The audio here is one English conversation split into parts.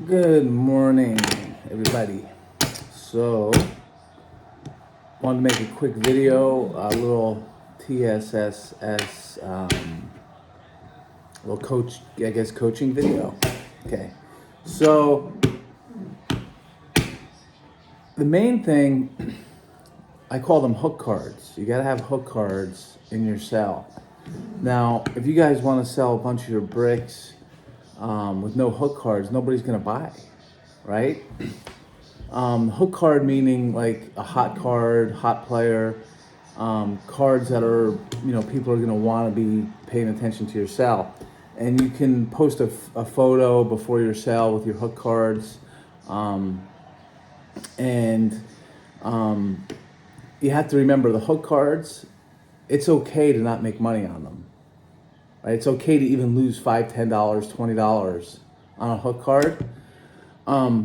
Good morning, everybody. So, wanted to make a quick video, a little TSSS, little coaching video. Okay. So, the main thing, I call them hook cards. You gotta have hook cards in your cell. Now, if you guys want to sell a bunch of your bricks with no hook cards, nobody's gonna buy, right? Hook card meaning like a hot card, hot player, cards that are, people are going to want to be paying attention to your sale. And you can post a photo before your sale with your hook cards. And you have to remember the hook cards, it's okay to not make money on them. Right? It's okay to even lose $5, $10, $20 on a hook card.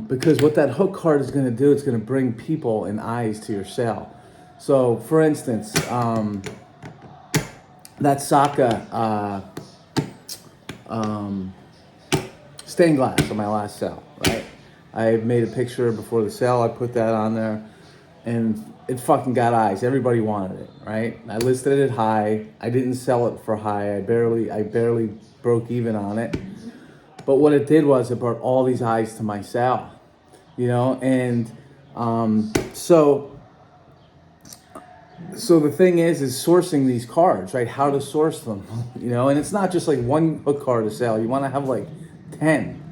Because what that hook card is going to do, it's going to bring people and eyes to your sale. So, for instance, that Saka stained glass on my last sale, right? I made a picture before the sale. I put that on there, and it fucking got eyes. Everybody wanted it, right? I listed it high. I didn't sell it for high. I barely broke even on it. But what it did was it brought all these eyes to my sale, and so the thing is sourcing these cards, right? How to source them, and it's not just like one hook card to sell. You want to have like 10,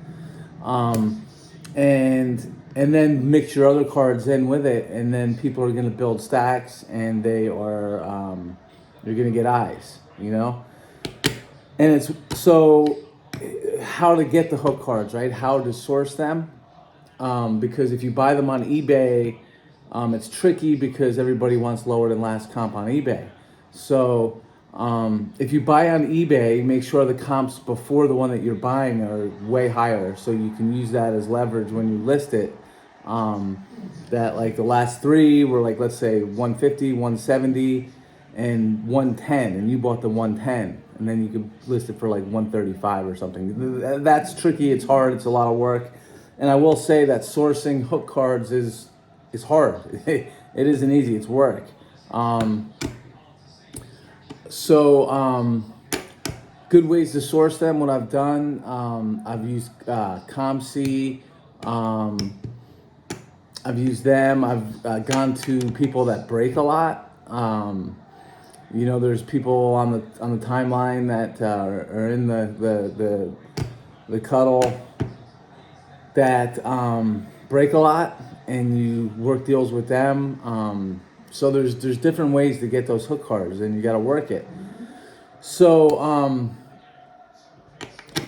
and then mix your other cards in with it, and then people are going to build stacks, and you're going to get eyes, and it's so. How to get the hook cards, right? How to source them, because if you buy them on eBay, it's tricky because everybody wants lower than last comp on eBay. So if you buy on eBay, make sure the comps before the one that you're buying are way higher, so you can use that as leverage when you list it. That like the last three were like, let's say 150, 170, and 110, and you bought the 110, and then you could list it for like 135 or something. That's tricky. It's hard. It's a lot of work. And I will say that sourcing hook cards is hard. It isn't easy. It's work. Good ways to source them. What I've done, I've used ComC. I've used them. I've gone to people that break a lot. There's people on the timeline that are in the cuddle that break a lot, and you work deals with them. So there's different ways to get those hook cards, and you got to work it. So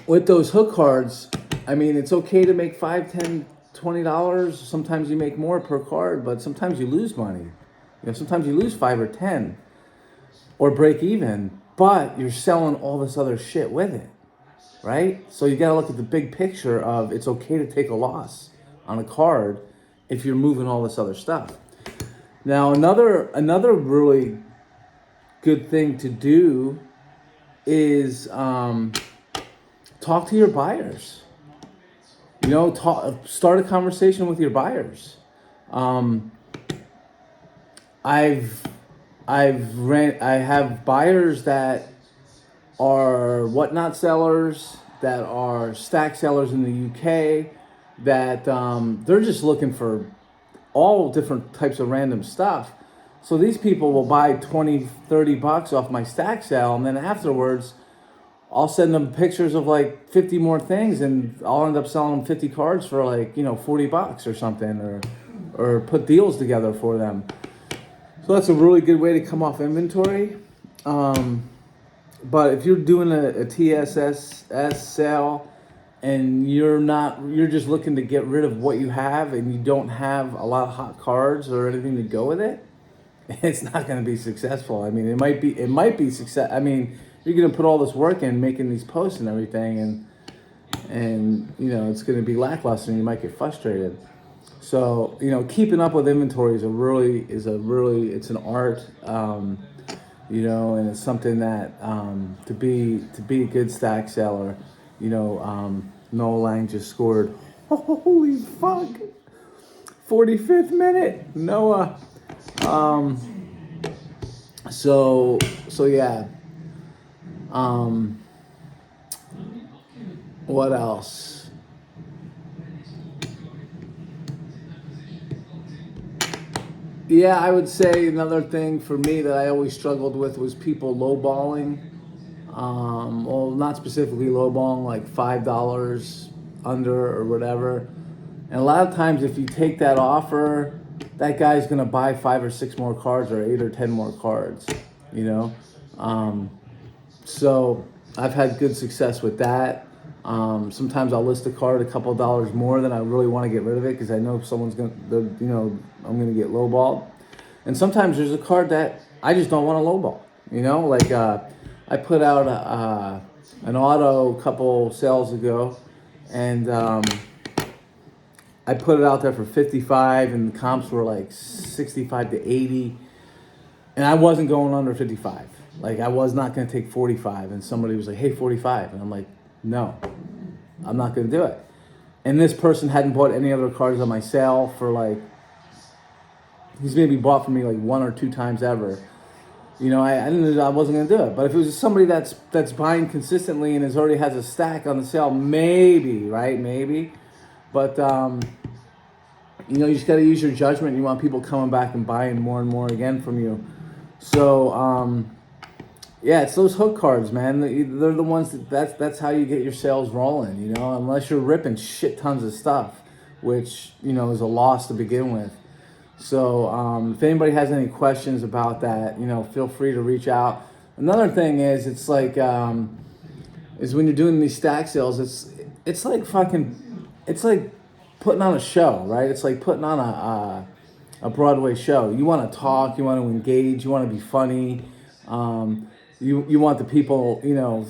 with those hook cards, I mean, it's okay to make $5, $10, $20. Sometimes you make more per card, but sometimes you lose money. Sometimes you lose 5 or 10. Or break even, but you're selling all this other shit with it, right? So you gotta look at the big picture of it's okay to take a loss on a card if you're moving all this other stuff. Now, another really good thing to do is talk to your buyers. Start a conversation with your buyers. I have buyers that are whatnot sellers, that are stack sellers in the UK, that they're just looking for all different types of random stuff. So these people will buy $20, $30 off my stack sale, and then afterwards I'll send them pictures of like 50 more things, and I'll end up selling them 50 cards for like, $40 or something, or put deals together for them. So that's a really good way to come off inventory. But if you're doing a TSSS sale and you're just looking to get rid of what you have, and you don't have a lot of hot cards or anything to go with it, it's not going to be successful. I mean, it might be success. I mean, you're going to put all this work in making these posts and everything, and it's going to be lackluster, and you might get frustrated. So, keeping up with inventory is an art, and it's something that, to be a good stack seller, Noah Lang just scored Holy fuck. 45th minute. Noah. So yeah. What else? Yeah, I would say another thing for me that I always struggled with was people lowballing. Well, not specifically lowballing, like $5 under or whatever. And a lot of times, if you take that offer, that guy's gonna buy 5 or 6 more cards or 8 or 10 more cards. You know, so I've had good success with that. Sometimes I'll list a card a couple of dollars more than I really want to get rid of it because I know someone's gonna, I'm gonna get lowballed. And sometimes there's a card that I just don't want to lowball. Like I put out an auto a couple sales ago, and I put it out there for 55, and the comps were like 65 to 80, and I wasn't going under 55. Like I was not going to take 45, and somebody was like, "Hey, 45," and I'm like, "No, I'm not going to do it." And this person hadn't bought any other cards on my sale for like, he's maybe bought from me like 1 or 2 times ever. I wasn't going to do it. But if it was somebody that's buying consistently and already has a stack on the sale, maybe, right? Maybe. But, you just got to use your judgment. You want people coming back and buying more and more again from you. So, yeah, it's those hook cards, man. They're the ones that's how you get your sales rolling, unless you're ripping shit tons of stuff, which, is a loss to begin with. So if anybody has any questions about that, feel free to reach out. Another thing is, it's like, is when you're doing these stack sales, it's like putting on a show, right? It's like putting on a Broadway show. You want to talk, you want to engage, you want to be funny. You want the people,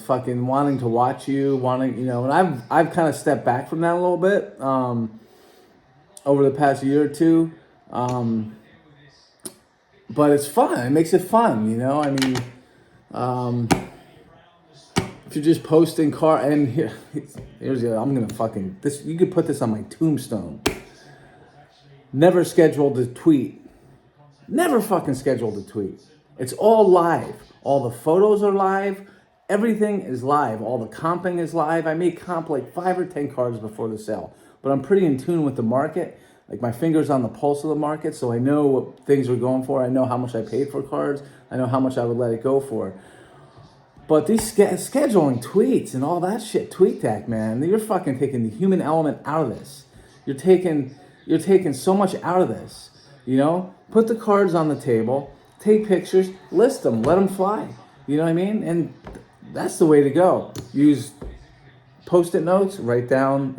fucking wanting to watch you, and I've kind of stepped back from that a little bit over the past year or two. But it's fun. It makes it fun, if you're just posting and here's the other, I'm gonna fucking this. You could put this on my tombstone. Never scheduled a tweet. Never fucking scheduled a tweet. It's all live. All the photos are live. Everything is live. All the comping is live. I may comp like 5 or 10 cards before the sale, but I'm pretty in tune with the market. Like my finger's on the pulse of the market, so I know what things are going for. I know how much I paid for cards. I know how much I would let it go for. But these scheduling tweets and all that shit, TweetDeck, man, you're fucking taking the human element out of this. You're taking so much out of this. Put the cards on the table, take pictures, list them, let them fly. You know what I mean? And that's the way to go. Use Post-it notes, write down,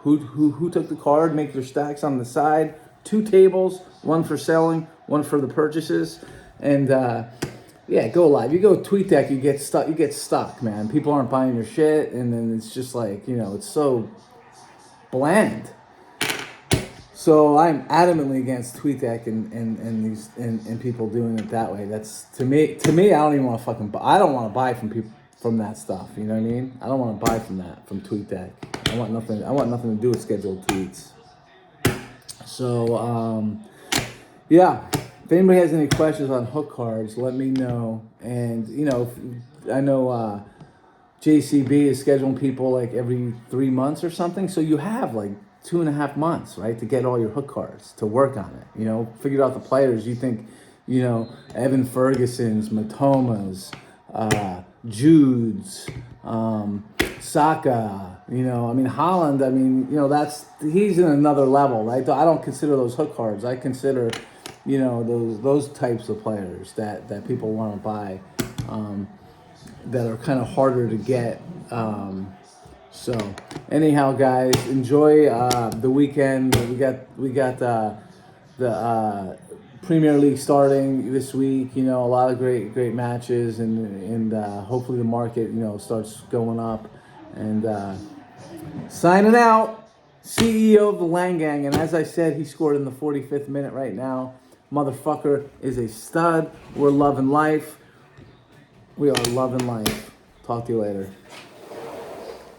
who took the card, make your stacks on the side, 2 tables, one for selling, one for the purchases, and yeah, go live. You go TweetDeck, you get stuck, man. People aren't buying your shit, and then it's just like, it's so bland. So I'm adamantly against TweetDeck and people doing it that way. That's to me, I don't even want to I don't want to buy from people from that stuff. You know what I mean? I don't want to buy from TweetDeck. I want nothing to do with scheduled tweets. So yeah, if anybody has any questions on hook cards, let me know. And I know JCB is scheduling people like every 3 months or something. So you have like 2.5 months, right, to get all your hook cards to work on it. Figure out the players you think, Evan Ferguson's, Matoma's, Jude's, Saka, Holland, he's in another level, right? I don't consider those hook cards. I consider, those types of players that people want to buy, that are kind of harder to get. So anyhow, guys, enjoy the weekend. We got the Premier League starting this week. A lot of great matches, and hopefully the market starts going up. And signing out, CEO of the Lang Gang. And as I said, he scored in the 45th minute right now. Motherfucker is a stud. We're loving life. We are loving life. Talk to you later.